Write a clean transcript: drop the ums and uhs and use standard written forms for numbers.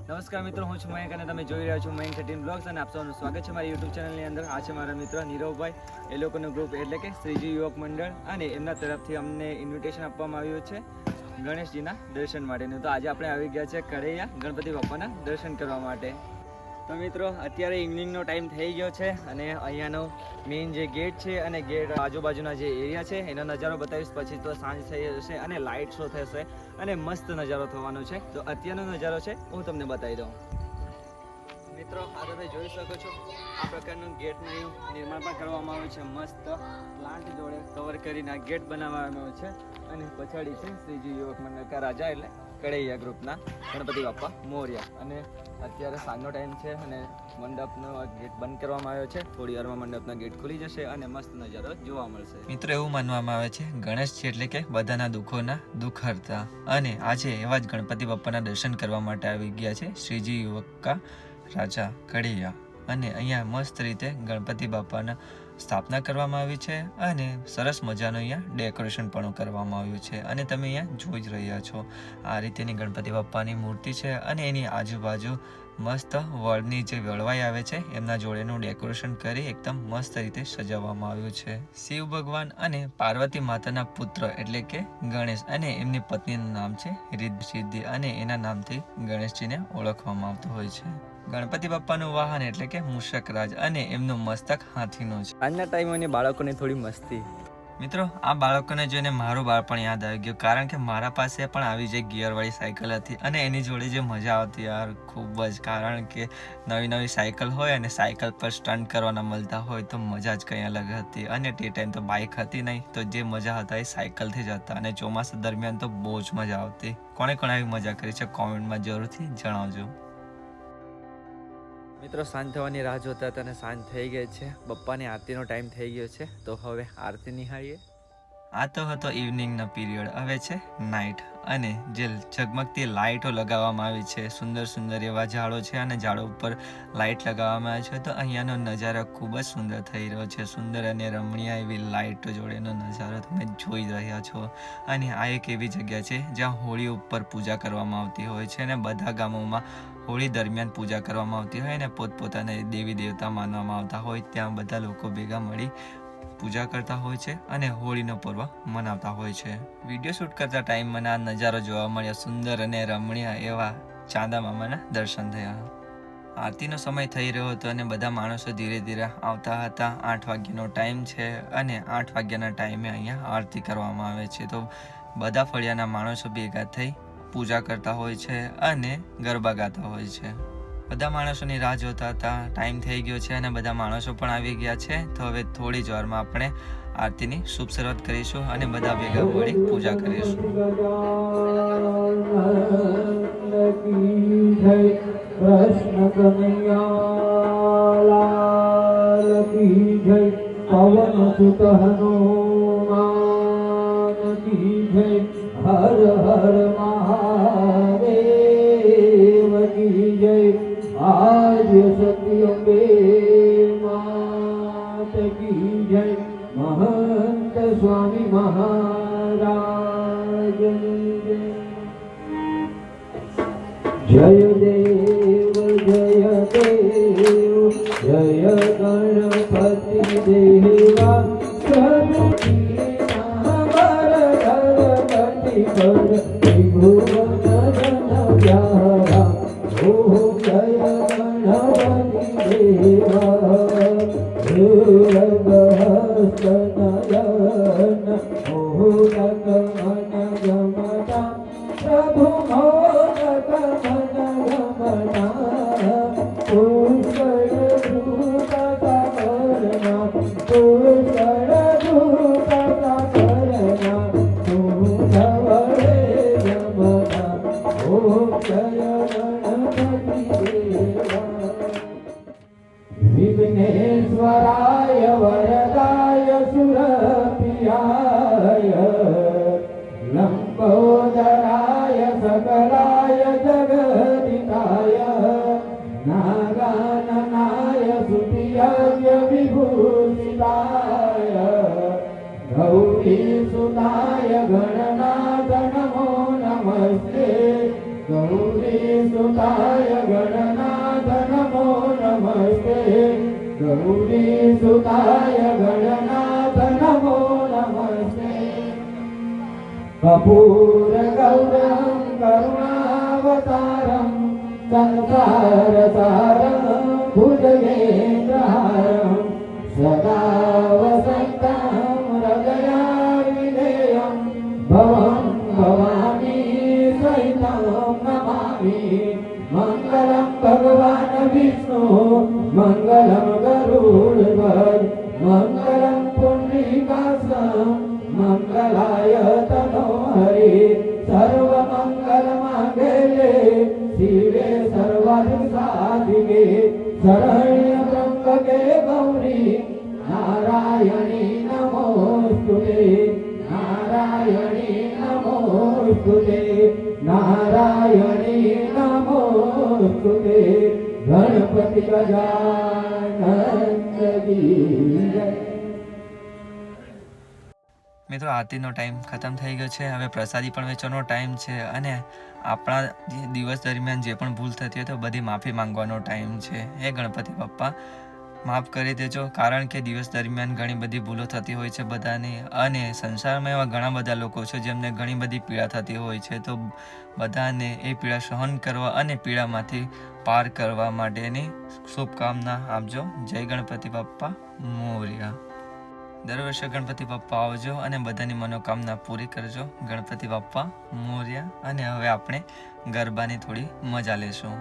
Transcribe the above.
નમસ્કાર મિત્રો, હું છું મયંક અને તમે જોઈ રહ્યા છો મયંક 13 બ્લોગ્સ અને આપ સૌનું સ્વાગત છે મારી યુટ્યુબ ચેનલની અંદર. આ છે મારા મિત્ર નીરવભાઈ. એ લોકોનું ગ્રુપ એટલે કે શ્રીજી યુવક મંડળ, અને એમના તરફથી અમને ઇન્વિટેશન આપવામાં આવ્યું છે ગણેશજીના દર્શન માટેનું. તો આજે આપણે આવી ગયા છે કડૈયા ગણપતિ બાપાના દર્શન કરવા માટે. તો મિત્રો, અત્યારે ઇવનિંગનો ટાઈમ થઈ ગયો છે અને અહીંયાનો મેઇન જે ગેટ છે અને ગેટ આજુબાજુના જે એરિયા છે એનો નજારો બતાવીશ. પછી તો સાંજ થઈ જશે અને લાઇટ શો થશે અને મસ્ત નજારો થવાનો છે. તો અત્યારનો નજારો છે હું તમને બતાવી દઉં. મિત્રો, આ તમે જોઈ શકો છો, આ પ્રકારનું ગેટનું નિર્માણ પણ કરવામાં આવ્યું છે. મસ્ત પ્લાન્ટ જોડે કવર કરીને આ ગેટ બનાવવામાં આવ્યો છે. અને પછાડી છે શ્રીજી યુવક મંડળ કા રાજા એટલે કડૈયા ગ્રુપના ગણપતિ બાપા મોર્યા. અને અત્યારે સાંજનો ટાઈમ છે અને મંડપનો ગેટ બંધ કરવામાં આવ્યો છે. થોડી વારમાં મંડપનો ગેટ ખુલી જશે અને મસ્ત નજારો જોવા મળશે. મિત્રો, એવું માનવામાં આવે છે ગણેશજી એટલે કે બધાના દુઃખોના દુઃખ હરતા, અને આજે એવા જ ગણપતિ બાપાના દર્શન કરવા માટે આવી ગયા છે શ્રીજી યુવકા રાજા કડૈયા. અને અહીંયા મસ્ત રીતે ગણપતિ બાપાના સ્થાપના કરવામાં આવી છે અને સરસ મજાનું અહીંયા ડેકોરેશન પણ કરવામાં આવ્યું છે. અને તમે અહીંયા જોઈ જ રહ્યા છો, આ રીતેની ગણપતિ બાપાની મૂર્તિ છે અને એની આજુબાજુ મસ્ત વડની જે વળવાઈ આવે છે એમના જોડેનું ડેકોરેશન કરી એકદમ મસ્ત રીતે સજાવવામાં આવ્યું છે. શિવ ભગવાન અને પાર્વતી માતાના પુત્ર એટલે કે ગણેશ, અને એમની પત્નીનું નામ છે રિદ્ધિ સિદ્ધિ, અને એના નામથી ગણેશજીને ઓળખવામાં આવતું હોય છે. ગણપતિ બાપાનું વાહન એટલે કે મૂષકરાજ, અને એમનું મસ્તક હાથીનું છે. આજના ટાઈમની બાળકોની થોડી મસ્તી. મિત્રો, આ બાળકોને જોઈને મારું બાળપણ યાદ આવી ગયું, કારણ કે મારા પાસે પણ આવી જે ગિયરવાળી સાયકલ હતી અને એની જોડે જે મજા આવતી યાર ખૂબ જ. કારણ કે નવી નવી સાયકલ હોય અને સાયકલ પર સ્ટન્ટ કરવાના મળતા હોય તો મજા જ કંઈ અલગ હતી. અને તે ટાઈમ તો બાઇક હતી નહીં, તો જે મજા હતા એ સાયકલથી જ હતા. અને ચોમાસા દરમિયાન તો બહુ જ મજા આવતી. કોણે કોણે આવી મજા કરી છે કોમેન્ટમાં જરૂરથી જણાવજો. મિત્રો, સાંજ થવાની રાહ જોતા હતા અને સાંજ થઈ ગઈ છે. બપ્પાની આરતીનો ટાઈમ થઈ ગયો છે, તો હવે આરતી નિહાળીએ. આ તો હતો ઇવનિંગનો પીરિયડ. હવે છે નાઇટ, અને જે ઝગમગતી લાઇટો લગાવવામાં આવી છે, સુંદર સુંદર એવા ઝાડો છે અને ઝાડો ઉપર લાઇટ લગાવવામાં આવી છે. તો અહીંયાનો નજારો ખૂબ જ સુંદર થઈ રહ્યો છે. સુંદર અને રમણીય એવી લાઇટો જોડેનો નજારો તમે જોઈ રહ્યા છો. અને આ એક એવી જગ્યા છે જ્યાં હોળી ઉપર પૂજા કરવામાં આવતી હોય છે, અને બધા ગામોમાં હોળી દરમિયાન પૂજા કરવામાં આવતી હોય અને પોતપોતાના દેવી દેવતા માનવામાં આવતા હોય ત્યાં બધા લોકો ભેગા મળી પૂજા કરતા હોય છે અને હોળીનો પર્વ મનાવતા હોય છે. વિડીયો શૂટ કરતા ટાઈમ મને આ નજારો જોવા મળ્યો. સુંદર અને રમણીય એવા ચાંદા મામાના દર્શન થયા. આરતીનો સમય થઈ રહ્યો હતો અને બધા માણસો ધીરે ધીરે આવતા હતા. 8 વાગ્યાનો ટાઈમ છે અને 8 વાગ્યાના ટાઈમે અહીંયા આરતી કરવામાં આવે છે. તો બધા ફળિયાના માણસો ભેગા થઈ પૂજા કરતા હોય છે અને ગરબા ગાતા હોય છે. બધા માણસોની રાહ જોતા હતા. ટાઈમ થઈ ગયો છે અને બધા માણસો પણ આવી ગયા છે. તો હવે થોડી જ વારમાં આપણે આરતીની શુભ શરૂઆત કરીશું અને બધા ભેગા મળી પૂજા કરીશું. કૃષ્ણ કનૈયા લાલ કી જય. પવન સુત હનુમાન કી જય. હર હર મહાદેવ કી જય. આદ્ય શક્તિ અંબે માત કી જય. મહંત સ્વામી મહારાજ જય. જય દેવ જય દેવ જય ગણપતિ દેવા. ગણપતિ ત્રિભુવન પ્યારા. ઓમ જય ગણપતિ દેવા. હસ્તનયન મોહક મન ગમતા. પ્રભુ મોહક મન ગમતા. પુષ્કળ ધૂપતા કરના. પુષ્કળ ધૂપતા કરના. ધવળે જમતા. ઓમ જય ગણપતિ દેવા. વિઘ્નેશ્વરાય વરદાય સુરપિયાય. લંબોદરાય સકલાય જગદિતાય. નાગાનનાય સુતિય વિભૂષિતાય. ગૌરી સુતાય ગણનાથ નમો નમસ્તે. ગૌરી સુતાય गौरीसुताय गणनाथ नमो नमस्ते कपूरगौरं करुणावतारं संसारसारं भुजगेन्द्रहारं सदा वसन्तं हृदयाविधेयं भवं भवानी सहितं नमामि मङ्गलं भगवान् विष्णु मङ्गलं गरुडध्वज मङ्गलं पुण्डरीकाक्षं मङ्गलाय तनोहरि सर्वमङ्गलमाङ्गल्ये शिवे सर्वार्थसाधिके शरण्ये त्र्यम्बके गौरी नारायणी नमोस्तुते नारायणी नमोस्तुते नारायणी नमोस्तुते गणपति गजानन की जय। મિત્રો આરતીનો ટાઈમ ખતમ થઈ ગયો છે. હવે પ્રસાદી પણ વેચવાનો ટાઈમ છે અને આપણા દિવસ દરમિયાન જે પણ ભૂલ થતી હોય તો બધી માફી માંગવાનો ટાઈમ છે. હે ગણપતિ બાપ્પા માફ કરી દેજો, કારણ કે દિવસ દરમિયાન ઘણી બધી ભૂલો થતી હોય છે બધાની, અને સંસારમાં એવા ઘણા બધા લોકો છે જેમને ઘણી બધી પીડા થતી હોય છે. તો બધાને એ પીડા સહન કરવા અને પીડામાંથી પાર કરવા માટેની શુભકામના આપજો. જય ગણપતિ બાપ્પા મોરયા. દર વર્ષે ગણપતિ બાપ્પા આવજો અને બધાની મનોકામના પૂરી કરજો. ગણપતિ બાપ્પા મોરયા. અને હવે આપણે ગરબાની થોડી મજા લેશું.